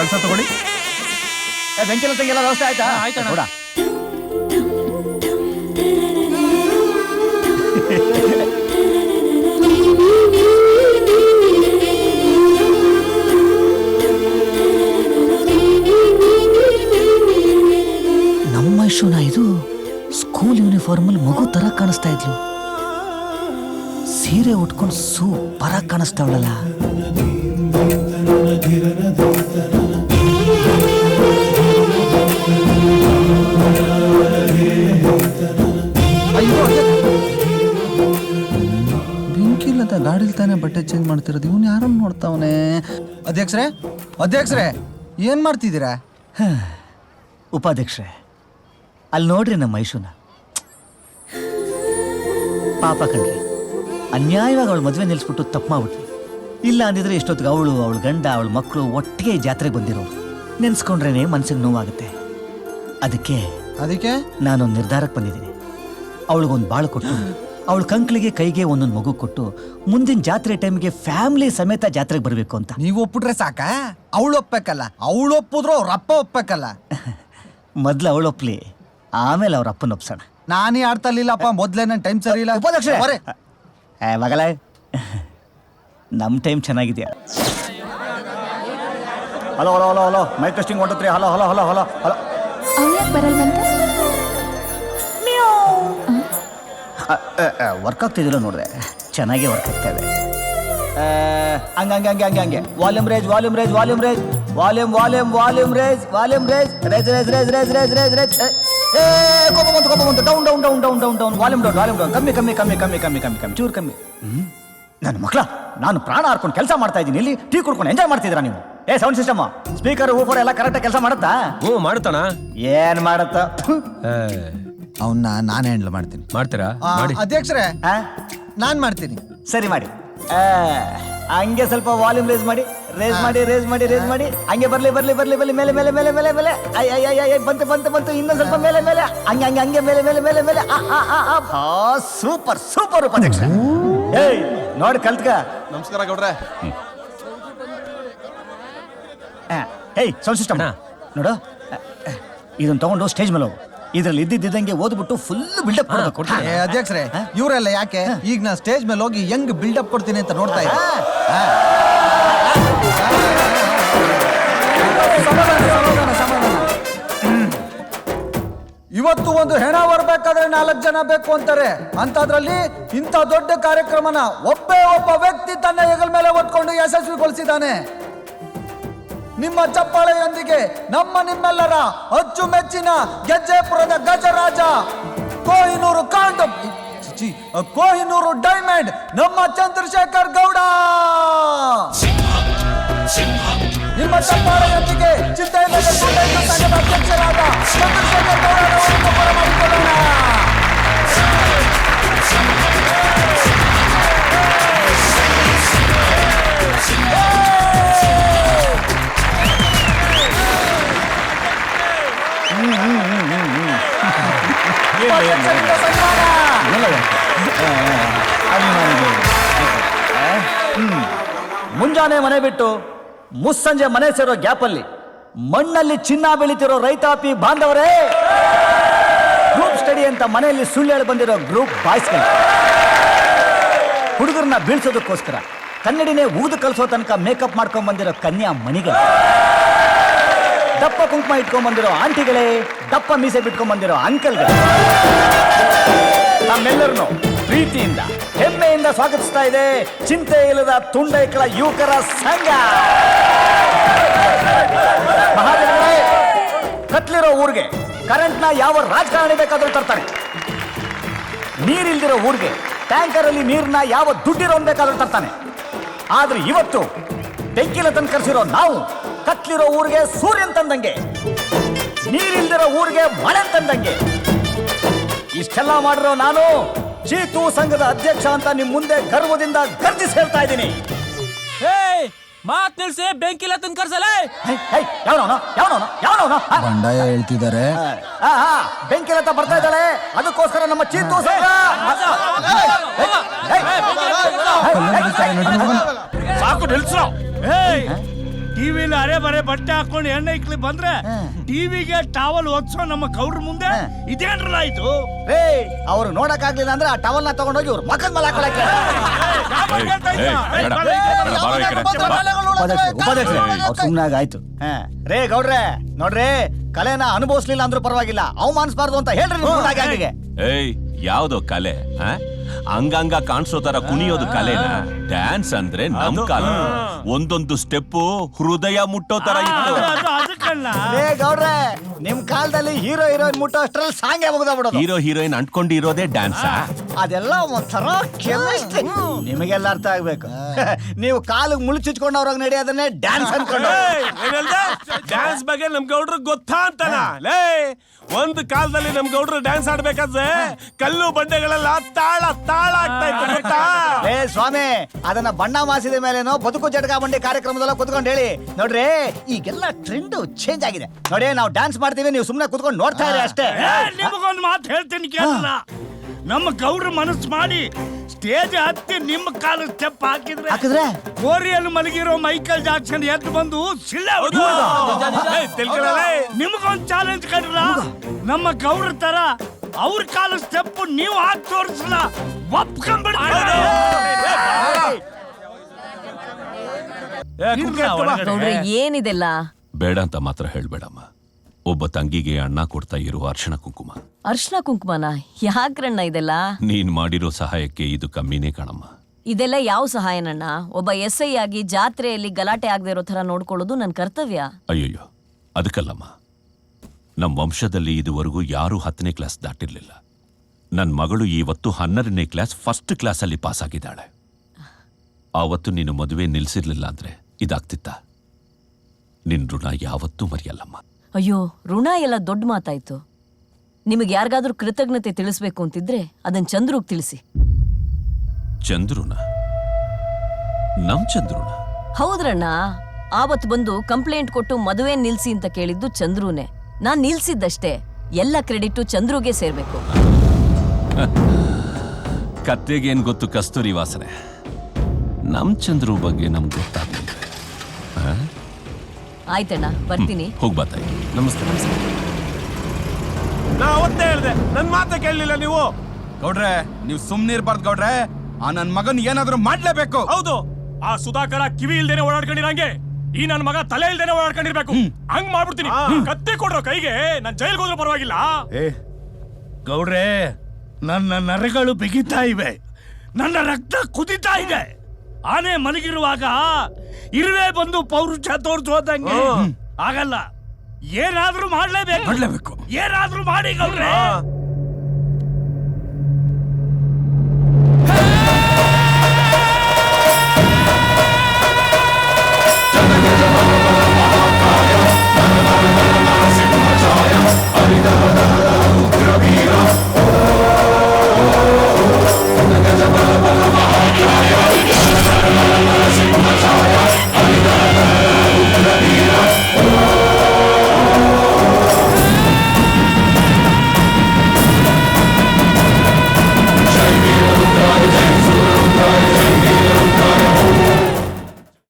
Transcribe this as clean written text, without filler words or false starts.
ಕೆಲಸ ತಗೊಳ್ಳಿ. ಬೆಂಕಿಲತ್ತಂಗೆಲ್ಲ ವ್ಯವಸ್ಥೆ ಆಯ್ತಾ? ಆಯ್ತಣ್ಣ. ಕೂಡ ನಮ್ಮ ಶೂನ ಇದು ಸ್ಕೂಲ್ ಯೂನಿಫಾರ್ಮ್ ಅಲ್ಲಿ ಮಗು ತರ ಕಾಣಿಸ್ತಾ ಇದ್ಲು. ಸೀರೆ ಉಟ್ಕೊಂಡು ಸೂಪರ್ ಆಗಿ ಕಾಣಿಸ್ತಾವಳಲ್ಲ. ಬೆಂಕಿಲ್ಲದ ಗಾಡಿಲ್ ತಾನೆ ಬಟ್ಟೆ ಚೇಂಜ್ ಮಾಡ್ತಿರೋದು. ಇವನು ಯಾರನ್ನು ನೋಡ್ತಾವನೆ? ಅಧ್ಯಕ್ಷರೇ ಏನ್ ಮಾಡ್ತಿದ್ದೀರಾ? ಉಪಾಧ್ಯಕ್ಷರೇ, ಅಲ್ಲಿ ನೋಡ್ರಿ ನಮ್ಮ ಐಶುನ. ಪಾಪ ಕಣ್ರಿ, ಅನ್ಯಾಯವಾಗಿ ಅವಳು ಮದುವೆ ನಿಲ್ಲಿಸ್ಬಿಟ್ಟು ತಪ್ಪು ಮಾಡ್ಬಿಟ್ವಿ. ಇಲ್ಲ ಅಂದಿದ್ರೆ ಎಷ್ಟೊತ್ತಿಗೆ ಅವಳು, ಅವಳ ಗಂಡ, ಅವಳ ಮಕ್ಕಳು ಒಟ್ಟಿಗೆ ಜಾತ್ರೆಗೆ ಬಂದಿರೋರು. ನೆನ್ಸ್ಕೊಂಡ್ರೇನೆ ಮನ್ಸಿಗೆ ನೋವಾಗುತ್ತೆ. ಅದಕ್ಕೆ ನಾನೊಂದು ನಿರ್ಧಾರಕ್ಕೆ ಬಂದಿದ್ದೀನಿ. ಅವಳಿಗೊಂದು ಬಾಳು ಕೊಟ್ಟು, ಅವಳ ಕಂಕ್ಳಿಗೆ ಕೈಗೆ ಒಂದೊಂದು ಮಗು ಕೊಟ್ಟು, ಮುಂದಿನ ಜಾತ್ರೆ ಟೈಮ್ಗೆ ಫ್ಯಾಮಿಲಿ ಸಮೇತ ಜಾತ್ರೆಗೆ ಬರಬೇಕು ಅಂತ. ನೀವು ಒಪ್ಪಿಟ್ರೆ ಸಾಕ? ಅವಳು ಒಪ್ಪಬೇಕಲ್ಲ. ಅವಳು ಒಪ್ಪಿದ್ರು ಅವ್ರ ಅಪ್ಪ ಒಪ್ಪಬೇಕಲ್ಲ. ಮೊದ್ಲು ಅವಳು ಒಪ್ಲಿ, ಆಮೇಲೆ ಅವ್ರ ಅಪ್ಪನ ಒಪ್ಸೋಣ. ನಾನೇ ಆಡ್ತಾ ಇರ್ಲಿಲ್ಲಪ್ಪ, ಮೊದ್ಲೇ ನನ್ನ ಟೈಮ್ ಸರಿ ಇಲ್ಲ. ಉಪಾಧ್ಯಕ್ಷರೇ, ಮಗಳ ನಮ್ಮ ಟೈಮ್ ಚೆನ್ನಾಗಿದೆಯಾ? Hello hello hello hello, mic testing ಹೊಂಟತ್ರಿ. Hello hello hello hello hello. ಅವ್ಯಾಕೆ ಬರಲ್ವಂತ? ವರ್ಕ್ ಆಗ್ತಿದಿಲ್ಲ ನೋಡ್ರೆ, ಚೆನ್ನಾಗೇ ವರ್ಕ್ ಆಗ್ತಾ ಇದೆ. ಹಂಗೆ volume raise, volume raise, volume raise, volume volume volume raise, volume raise, raise raise raise raise raise raise raise. ಕೋಪ ಬಂತು, down down down down down down, volume down, volume down, ಕಮ್ಮಿ ಕಮ್ಮಿ ಕಮ್ಮಿ ಕಮ್ಮಿ ಕಮ್ಮಿ ಕಮ್ಮಿ ಕಮ್ಮಿ, ಚೂರು ಕಮ್ಮಿ. ನನ್ನ ಮಕ್ಕಳ, ನಾನು ಪ್ರಾಣ ಹಾರ್ಕೊಂಡು ಕೆಲಸ ಮಾಡ್ತಾ ಇದ್ದೀನಿ, ಇಲ್ಲಿ ಟೀ ಕುಡ್ಕೊಂಡು ಎಂಜಾಯ್ ಮಾಡ್ತಿದ್ದೀರಾ ನೀವು? ಸೌಂಡ್ ಸಿಸ್ಟಮ್, ಸ್ಪೀಕರ್, ಊಫರ್ ಎಲ್ಲ ಕರೆಕ್ಟಾಗಿ ಕೆಲಸ ಮಾಡುತ್ತಾ? ಮಾಡುತ್ತಾನ. ಏನ್ ಮಾಡುತ್ತ? ಅವನ್ನ ನಾನು ಹ್ಯಾಂಡಲ್ ಮಾಡ್ತೀನಿ. ಮಾಡ್ತೀರಾ? ಅಧ್ಯಕ್ಷರೇ, ನಾನ್ ಮಾಡ್ತೀನಿ. ಸರಿ ಮಾಡಿ. ಹಂಗೆ ಸ್ವಲ್ಪ ವಾಲ್ಯೂಮ್ ರೇಸ್ ಮಾಡಿ, ರೇಸ್ ಮಾಡಿ, ರೇಸ್ ಮಾಡಿ, ರೇಸ್ ಮಾಡಿ. ಹಂಗೆ ಬರ್ಲಿ ಬರ್ಲಿ ಬರ್ಲಿ ಬರ್ಲಿ, ಮೇಲೆ ಮೇಲೆ ಮೇಲೆ ಮೇಲೆ ಮೇಲೆ. ಬಂತು ಬಂತು ಬಂತು, ಇನ್ನೊಂದು ಸ್ವಲ್ಪ ಮೇಲೆ ಮೇಲೆ, ಹಂಗೆ ಹಂಗೆ ಹಂಗೆ ಮೇಲೆ ಮೇಲೆ ಮೇಲೆ ಮೇಲೆ. ಸೂಪರ್ ಸೂಪರ್ ಉಪಾಧ್ಯಕ್ಷ. ಏಯ್ ನೋಡಿ ಕಲ್ತ್ಕ. ನಮಸ್ಕಾರ ಗೌಡ್ರೆ. ಹೇಯ್ ಸೌಂಡ್ ಸಿಸ್ಟಮ್ ನೋಡು, ಇದನ್ನ ತಗೊಂಡು ಸ್ಟೇಜ್ ಮೇಲೆ ಹೋಗು. ಇದ್ರಲ್ಲಿ ಇದ್ದಿದ್ದಂಗೆ ಓದ್ಬಿಟ್ಟು ಫುಲ್ ಬಿಲ್ಡಪ್ ಕೊಡ್ಬೇಕು. ಅಧ್ಯಕ್ಷರೇ, ಇವರೆಲ್ಲ ಯಾಕೆ? ಈಗ ನಾ ಸ್ಟೇಜ್ ಮೇಲೆ ಹೋಗಿ ಹೆಂಗ್ ಬಿಲ್ಡಪ್ ಕೊಡ್ತೀನಿ ಅಂತ ನೋಡ್ತಾ ಇದ್ದೆ. ಇವತ್ತು ಒಂದು ಹೆಣ ಬರ್ಬೇಕಾದ್ರೆ 4 ಜನ ಬೇಕು ಅಂತಾರೆ. ಅಂತದ್ರಲ್ಲಿ ಇಂಥ ದೊಡ್ಡ ಕಾರ್ಯಕ್ರಮನ ಒಬ್ಬ ವ್ಯಕ್ತಿ ತನ್ನ ಹೆಗಲ ಮೇಲೆ ಹೊತ್ಕೊಂಡು ಯಶಸ್ವಿಗೊಳಿಸಿದ್ದಾನೆ. ನಿಮ್ಮ ಚಪ್ಪಾಳೆಯೊಂದಿಗೆ ನಿಮ್ಮೆಲ್ಲರ ಅಚ್ಚುಮೆಚ್ಚಿನ ಗೆಜ್ಜೆಪುರದ ಗಜರಾಜ, ಕೊಹಿನೂರು ಡೈಮಂಡ್, ನಮ್ಮ ಚಂದ್ರಶೇಖರ್ ಗೌಡ. ನಿಮ್ಮ ಚಪ್ಪಾಳೆಯೊಂದಿಗೆ ಚಿಂತೆಯಿಲ್ಲದ ಸಂಘದ ಅಧ್ಯಕ್ಷರಾದ ಚಂದ್ರಶೇಖರ್ ಗೌಡ ಬರಮಾಡಿಕೊಳ್ಳೋಣ. ಮುಂಜಾನೆ ಮನೆ ಬಿಟ್ಟು ಮುಸ್ಸಂಜೆ ಮನೆ ಸೇರೋ ಗ್ಯಾಪಲ್ಲಿ ಮಣ್ಣಲ್ಲಿ ಚಿನ್ನ ಬೆಳೀತಿರೋ ರೈತಾಪಿ ಬಾಂಧವರೇ, ಗ್ರೂಪ್ ಸ್ಟಡಿ ಅಂತ ಮನೆಯಲ್ಲಿ ಸುಳ್ಳು ಹೇಳಿ ಬಂದಿರೋ ಗ್ರೂಪ್ ಬಾಯ್ಸ್ಗಳು, ಹುಡುಗರನ್ನ ಬೀಳ್ಸೋದಕ್ಕೋಸ್ಕರ ಕನ್ನಡಿನೇ ಊದು ಕಲಿಸೋ ತನಕ ಮೇಕಪ್ ಮಾಡ್ಕೊಂಡ್ ಬಂದಿರೋ ಕನ್ಯಾ ಮಣಿಗಳು, ದಪ್ಪ ಕುಂಕುಮ ಇಟ್ಕೊಂಡ್ ಬಂದಿರೋ ಆಂಟಿಗಳೇ, ದಪ್ಪ ಮೀಸೆ ಬಿಟ್ಕೊಂಡ್ ಬಂದಿರೋ ಅಂಕಲ್ಗಳೇ, ನಮ್ಮೆಲ್ಲರನ್ನು ಪ್ರೀತಿಯಿಂದ ಹೆಮ್ಮೆಯಿಂದ ಸ್ವಾಗತಿಸ್ತಾ ಇದೆ ಚಿಂತೆ ಇಲ್ಲದ ತುಂಡೈಕಳ ಯುವಕರ ಸಂಘ. ಮಹಾಜನಗಳೇ, ಕತ್ಲಿರೋ ಊರಿಗೆ ಕರೆಂಟ್ನ ಯಾವ ರಾಜಕಾರಣಿ ಬೇಕಾದ್ರೂ ತರ್ತಾನೆ. ನೀರಿಲ್ದಿರೋ ಊರಿಗೆ ಟ್ಯಾಂಕರ್ ಅಲ್ಲಿ ನೀರನ್ನ ಯಾವ ದುಡ್ಡಿರೋನ್ ಬೇಕಾದ್ರೂ ತರ್ತಾನೆ. ಆದ್ರೆ ಇವತ್ತು ಬೆಂಕಿಲ ತಂದು ಕರೆಸಿರೋ ನಾವು ಕತ್ಲಿರೋ ಊರಿಗೆ ಸೂರ್ಯನ್ ತಂದಂಗೆ, ನೀರಿಲ್ದಿರೋ ಊರಿಗೆ ಮಳೆ ತಂದಂಗೆ. ಇಷ್ಟೆಲ್ಲ ಮಾಡಿರೋ ನಾನು ಚೀತು ಸಂಘದ ಅಧ್ಯಕ್ಷ ಅಂತ ನಿಮ್ ಮುಂದೆ ಗರ್ವದಿಂದ ಗರ್ಜಿಸಿ ಹೇಳ್ತಾ ಇದ್ದೀನಿ. ಮಾತ್ ನಿಲ್ಸಿ, ಬೆಂಕಿಲ ತಂದು ಕರ್ಸಲೇ. ಬಂಡಾಯ ಹೇಳ್ತಿದ್ದಾರೆ. ಬೆಂಕಿಲತ್ತ ಬರ್ತಾ ಇದ್ದಾಳೆ, ಅದಕ್ಕೋಸ್ಕರ ನಮ್ಮ ಚೀತು ಸಂಘ. ಸಾಕು ನಿಲ್ಸೋ. ಟಿವಿಲಿ ಅರೆ ಬರೆ ಬಟ್ಟೆ ಹಾಕೊಂಡು ಎಣ್ಣೆ ಇಕ್ಲಿ ಬಂದ್ರೆ ಟಿವಿಗೆ ಟಾವಲ್ ಒದ್ಸೋ ನಮ್ಮ ಗೌಡ್ರ ಮುಂದೆ ಇದೇನ್ರಲ್ಲ ಇದು? ರೇ ಅವ್ರು ನೋಡಕ್ ಆಗ್ಲಿಲ್ಲ ಅಂದ್ರೆ ಆ ಟವಲ್ ನ ತಗೊಂಡೋಗಿ ಅವ್ರ ಮಕ್ಕಳ ಮೇಲೆ ಹಾಕೊಳಕ್ಕೆ. ಸುಮ್ನಾಗ ಆಯ್ತು. ರೇ ಗೌಡ್ರೆ ನೋಡ್ರಿ, ಕಲೆನ ಅನುಭವಿಸ್ಲಿಲ್ಲ ಅಂದ್ರೂ ಪರವಾಗಿಲ್ಲ, ಅವಮಾನಿಸಬಾರ್ದು ಅಂತ ಹೇಳ್ರಿ ನೀವು ಹಾಗೆ. ಏಯ್ ಯಾವ್ದೋ ಕಲೆ ಹಂಗಂಗ ಕಾಣಿಸೋ ತರ ಕುಣಿಯೋದು ಕಲೆನ? ಡ್ಯಾನ್ಸ್ ಅಂದ್ರೆ ನಮ್ ಕಾಲ ಒಂದೊಂದು ಸ್ಟೆಪ್ಪು ಹೃದಯ ಮುಟ್ಟೋ ತರ ಇತ್ತು. ಅದಕ್ಕಲ್ಲ ರೇ ಗೌಡ್ರೆ, ನಿಮ್ ಕಾಲದಲ್ಲಿ ಹೀರೋ ಹೀರೋಯಿನ್ ಮುಟ್ಟೋ ಅಷ್ಟ್ರಲ್ಲಿ ಸಾಂಗ್ ಮುಗ್ದೋಗ್ಬಿಡೋದು. ಹೀರೋ ಹೀರೋಯಿನ್ ಅಂಟ್ಕೊಂಡಿರೋದೇ ಡ್ಯಾನ್ಸ್. ಅದೆಲ್ಲ ಒಂಥರ ಕೆಮಿಸ್ಟ್ರಿ, ನಿಮಗೆಲ್ಲ ಅರ್ಥ ಆಗ್ಬೇಕು. ನೀವು ಕಾಲಿಗೆ ಮುಳುಚುಚ್ಕೊಂಡವ್ರಾಗ ನಡೆಯೋದನ್ನೇ ಡ್ಯಾನ್ಸ್ ಅನ್ಕೊಂಡು. ಡ್ಯಾನ್ಸ್ ಬಗ್ಗೆ ನಮ್ ಗೌಡ್ರು ಗೊತ್ತಾ ಅಂತಾನ? ಲೇ ಒಂದ್ ಕಾಲದಲ್ಲಿ ನಮ್ ಗೌಡ್ರು ಡ್ಯಾನ್ಸ್ ಆಡ್ಬೇಕಾದ್ರೆ ಕಲ್ಲು ಬಂಡೆಗಳೆಲ್ಲ ತಾಳ ತಾಳ ಆಗ್ತಾ ಇತ್ತು ಗೊತ್ತಾ? ಏ ಸ್ವಾಮಿ, ಅದನ್ನ ಬಣ್ಣ ಮಾಸಿದ ಮೇಲೇನೋ ಬದುಕು ಜಟಕಾ ಬಂಡಿ ಕಾರ್ಯಕ್ರಮದಲ್ಲ ಕುತ್ಕೊಂಡು ಹೇಳಿ. ನೋಡ್ರಿ, ಈಗೆಲ್ಲ ಟ್ರೆಂಡ್ ಚೇಂಜ್ ಆಗಿದೆ. ನೋಡಿ, ನಾವು ಡ್ಯಾನ್ಸ್ ಮಾಡ್ತೀವಿ, ನೀವು ಸುಮ್ನೆ ಕುತ್ಕೊಂಡು ನೋಡ್ತಾ ಇರಿ ಅಷ್ಟೇ. ನಿಮಗೊಂದು ಮಾತು ಹೇಳ್ತೀನಿ ಕೇಳಲ್ಲ. ನಮ್ಮ ಗೌಡ್ರ ಮನಸ್ಸು ಮಾಡಿ ಸ್ಟೇಜ್ ಹತ್ತಿ ನಿಮ್ಮ ಕಾಲ ಸ್ಟೆಪ್ ಹಾಕಿದ್ರೆ ಕೋರಿಯಲ್ಲಿ ಮಲಗಿರೋ ಮೈಕಲ್ ಜಾಕ್ಸನ್ ಎದ್ದು ಬಂದು ಸಿಳ್ಳೆ ನಿಮಗೊಂದು ಚಾಲೆಂಜ್ ಕಡ್ರಲ್ಲ. ನಮ್ಮ ಗೌಡ್ರ ತರ ಅವ್ರ ಕಾಲ ಸ್ಟೆಪ್ ನೀವು ಹಾಕಿ ತೋರಿಸಲ್ಲ, ಗೌಡ್ರೆ ಏನಿದೆಲ್ಲ? ಬೇಡ ಅಂತ ಮಾತ್ರ ಹೇಳ್ಬೇಡಮ್ಮ. ಒಬ್ಬ ತಂಗಿಗೆ ಅಣ್ಣ ಕೊಡ್ತಾ ಇರುವ ಅರ್ಶನ ಕುಂಕುಮ. ಅರ್ಶನ ಕುಂಕುಮನ ಯಾಕ್ರಣ್ಣ ಇದೆಲ್ಲ? ನೀನ್ ಮಾಡಿರೋ ಸಹಾಯಕ್ಕೆ ಇದು ಕಮ್ಮಿನೇ ಕಣಮ್ಮ. ಇದೆಲ್ಲ ಯಾವ ಸಹಾಯನಣ್ಣ? ಒಬ್ಬ SI ಆಗಿ ಜಾತ್ರೆಯಲ್ಲಿ ಗಲಾಟೆ ಆಗದೆ ಇರೋ ತರ ನೋಡ್ಕೊಳ್ಳೋದು ನನ್ ಕರ್ತವ್ಯ. ಅಯ್ಯಯ್ಯೋ, ಅದಕ್ಕಲ್ಲಮ್ಮ. ನಮ್ ವಂಶದಲ್ಲಿ ಇದುವರೆಗೂ ಯಾರೂ 10ನೇ ಕ್ಲಾಸ್ ದಾಟಿರ್ಲಿಲ್ಲ. ನನ್ ಮಗಳು ಇವತ್ತು 12ನೇ ಕ್ಲಾಸ್ ಫಸ್ಟ್ ಕ್ಲಾಸಲ್ಲಿ ಪಾಸ್ ಆಗಿದ್ದಾಳೆ. ಆವತ್ತು ನೀನು ಮದುವೆ ನಿಲ್ಸಿರ್ಲಿಲ್ಲ ಅಂದ್ರೆ ಇದಾಗ್ತಿತ್ತ? ನಿನ್ ಋಣ ಯಾವತ್ತೂ ಮರೆಯಲ್ಲಮ್ಮ. ಅಯ್ಯೋ, ಋಣ ಎಲ್ಲ ದೊಡ್ಡ ಮಾತಾಯ್ತು. ನಿಮಗೆ ಯಾರಿಗಾದ್ರೂ ಕೃತಜ್ಞತೆ ತಿಳಿಸ್ಬೇಕು ಅಂತಿದ್ರೆ ಅದನ್ ಚಂದ್ರುಗ್ ತಿಳಿಸಿ. ಚಂದ್ರುನ? ನಮ್ ಚಂದ್ರುನ? ಹೌದ್ರಣ್ಣ, ಆವತ್ತು ಬಂದು ಕಂಪ್ಲೇಂಟ್ ಕೊಟ್ಟು ಮದುವೆ ನಿಲ್ಸಿ ಅಂತ ಕೇಳಿದ್ದು ಚಂದ್ರುನೇ. ನಾನ್ ನಿಲ್ಸಿದ್ದಷ್ಟೇ, ಎಲ್ಲ ಕ್ರೆಡಿಟ್ ಚಂದ್ರುಗೆ ಸೇರ್ಬೇಕು. ಕತ್ತೆಗೇನ್ ಗೊತ್ತು ಕಸ್ತೂರಿ ವಾಸನೆ? ನಮ್ ಚಂದ್ರು ಬಗ್ಗೆ ನಮ್ಗೆ ಗೊತ್ತಾಗ್ಲಿಲ್ಲ. ಆಯ್ತಣ್ಣ, ಬರ್ತೀನಿ. ಹೋಗ್ಬಾ ತಾಯಿ. ನಮಸ್ತೆ. ನಾ ಅವತ್ತೇ ಹೇಳ್ದೆ, ನನ್ ಮಾತ ಕೇಳಲಿಲ್ಲ ನೀವು. ಗೌಡ್ರೆ, ನೀವು ಸುಮ್ನೆ ಇರ್ಬಾರ್ದು ಗೌಡ್ರೆ. ಆ ನನ್ ಮಗನ್ ಏನಾದ್ರೂ ಮಾಡ್ಲೇಬೇಕು. ಹೌದು, ಆ ಸುಧಾಕರ ಕಿವಿ ಇಲ್ದೇನೆ ಓಡಾಡ್ಕೊಂಡಿರಂಗೆ ಈ ನನ್ ಮಗ ತಲೆ ಇಲ್ದೇನೆ ಓಡಾಡ್ಕೊಂಡಿರ್ಬೇಕು. ಹಂಗ್ ಮಾಡ್ಬಿಡ್ತೀನಿ. ಕತ್ತೆ ಕೊಡ್ರೋ ಕೈಗೆ, ನಾನ್ ಜೈಲ್ಗೆ ಹೋದ್ರೂ ಪರವಾಗಿಲ್ಲ. ಗೌಡ್ರೆ, ನನ್ನ ನರಗಳು ಬಿಗಿತಾ ಇವೆ, ನನ್ನ ರಕ್ತ ಕುದಿತಾ ಇದೆ. ಆನೆ ಮಲಗಿರುವಾಗ ಇರುವೆ ಬಂದು ಪೌರುಷ ತೋರಿಸೋದಂಗೆ ಆಗಲ್ಲ. ಏನಾದ್ರೂ ಮಾಡ್ಲೇಬೇಕು. ಏನಾದ್ರೂ ಮಾಡಿ ಗೌಡ್ರೆ.